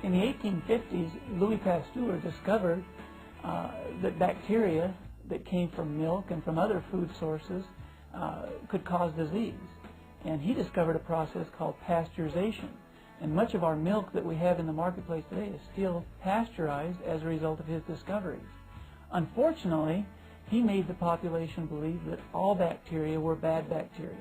In the 1850s, Louis Pasteur discovered that bacteria that came from milk and from other food sources could cause disease. And he discovered a process called pasteurization. And much of our milk that we have in the marketplace today is still pasteurized as a result of his discoveries. Unfortunately, he made the population believe that all bacteria were bad bacteria.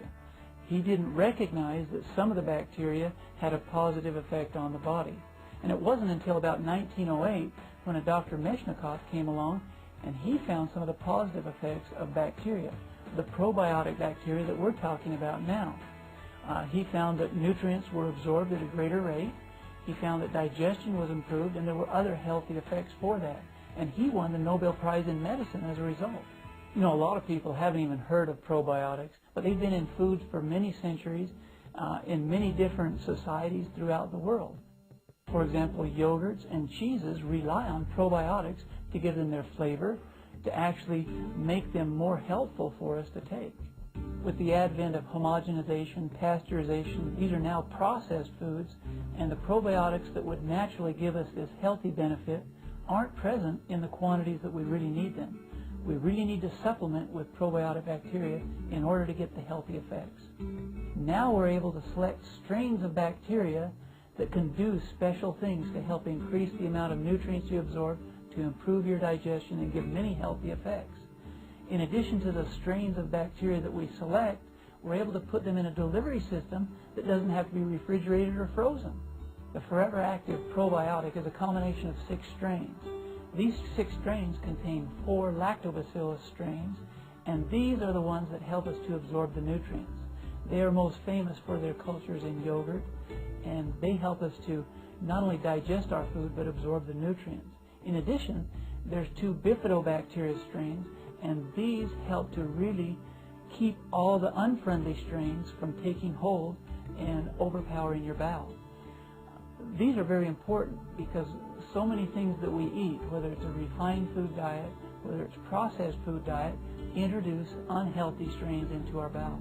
He didn't recognize that some of the bacteria had a positive effect on the body. And it wasn't until about 1908 when a Dr. Meshnikov came along and he found some of the positive effects of bacteria, the probiotic bacteria that we're talking about now. He found that nutrients were absorbed at a greater rate. He found that digestion was improved, and there were other healthy effects for that. And he won the Nobel Prize in Medicine as a result. You know, a lot of people haven't even heard of probiotics, but they've been in foods for many centuries in many different societies throughout the world. For example, yogurts and cheeses rely on probiotics to give them their flavor, to actually make them more helpful for us to take. With the advent of homogenization, pasteurization, these are now processed foods, and the probiotics that would naturally give us this healthy benefit aren't present in the quantities that we really need them. We really need to supplement with probiotic bacteria in order to get the healthy effects. Now we're able to select strains of bacteria that can do special things to help increase the amount of nutrients you absorb, to improve your digestion, and give many healthy effects. In addition to the strains of bacteria that we select, we're able to put them in a delivery system that doesn't have to be refrigerated or frozen. The Forever Active probiotic is a combination of 6 strains. These 6 strains contain 4 lactobacillus strains, and these are the ones that help us to absorb the nutrients. They are most famous for their cultures in yogurt, and they help us to not only digest our food but absorb the nutrients. In addition, there's 2 bifidobacteria strains, and these help to really keep all the unfriendly strains from taking hold and overpowering your bowel. These are very important because so many things that we eat, whether it's a refined food diet, whether it's processed food diet, introduce unhealthy strains into our bowel.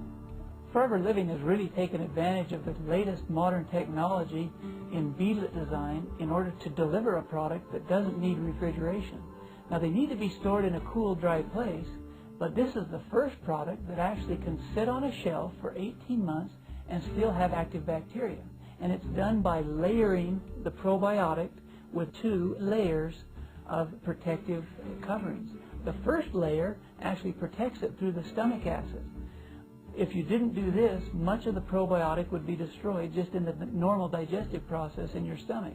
Forever Living has really taken advantage of the latest modern technology in beadlet design in order to deliver a product that doesn't need refrigeration. Now, they need to be stored in a cool, dry place, but this is the first product that actually can sit on a shelf for 18 months and still have active bacteria. And it's done by layering the probiotic with 2 layers of protective coverings. The first layer actually protects it through the stomach acid. If you didn't do this, much of the probiotic would be destroyed just in the normal digestive process in your stomach.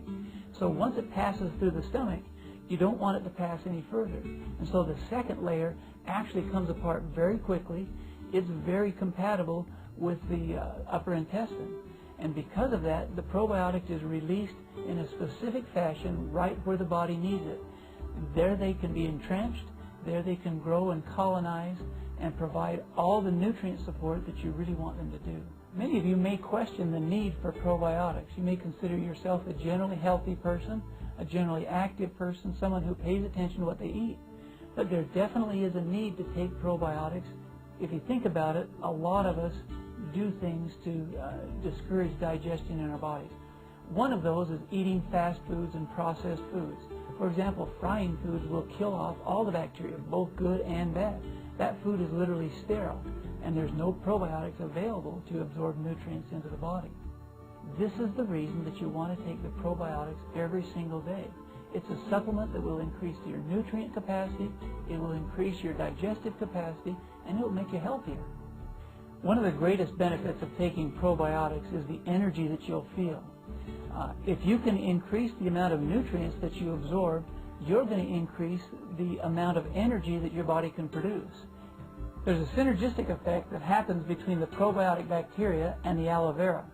So once it passes through the stomach, you don't want it to pass any further. And so the second layer actually comes apart very quickly. It's very compatible with the upper intestine. And because of that, the probiotic is released in a specific fashion right where the body needs it. There they can be entrenched, there they can grow and colonize and provide all the nutrient support that you really want them to do. Many of you may question the need for probiotics. You may consider yourself a generally healthy person, a generally active person, someone who pays attention to what they eat. But there definitely is a need to take probiotics. If you think about it, a lot of us do things to discourage digestion in our bodies. One of those is eating fast foods and processed foods. For example, frying foods will kill off all the bacteria, both good and bad. That food is literally sterile, and there's no probiotics available to absorb nutrients into the body. This is the reason that you want to take the probiotics every single day. It's a supplement that will increase your nutrient capacity, it will increase your digestive capacity, and it will make you healthier. One of the greatest benefits of taking probiotics is the energy that you'll feel. If you can increase the amount of nutrients that you absorb, you're going to increase the amount of energy that your body can produce. There's a synergistic effect that happens between the probiotic bacteria and the aloe vera.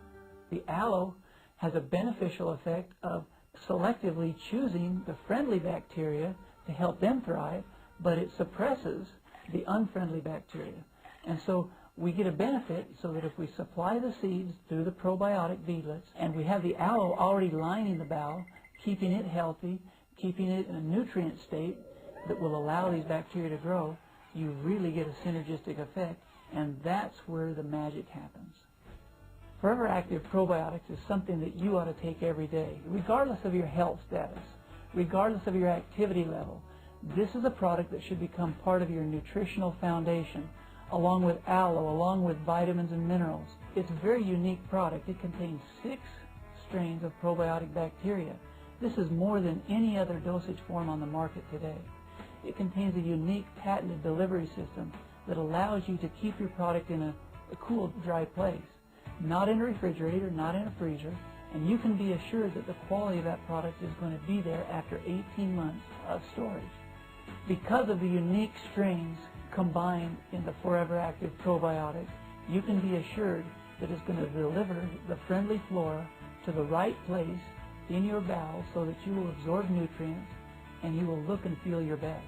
The aloe has a beneficial effect of selectively choosing the friendly bacteria to help them thrive, but it suppresses the unfriendly bacteria. And so we get a benefit so that if we supply the seeds through the probiotic beadlets and we have the aloe already lining the bowel, keeping it healthy, keeping it in a nutrient state that will allow these bacteria to grow, you really get a synergistic effect, and that's where the magic happens. Forever Active Probiotics is something that you ought to take every day, regardless of your health status, regardless of your activity level. This is a product that should become part of your nutritional foundation, along with aloe, along with vitamins and minerals. It's a very unique product. It contains 6 strains of probiotic bacteria. This is more than any other dosage form on the market today. It contains a unique patented delivery system that allows you to keep your product in a cool, dry place, not in a refrigerator, not in a freezer, and you can be assured that the quality of that product is going to be there after 18 months of storage. Because of the unique strains combined in the Forever Active Probiotic, you can be assured that it's going to deliver the friendly flora to the right place in your bowels so that you will absorb nutrients and you will look and feel your best.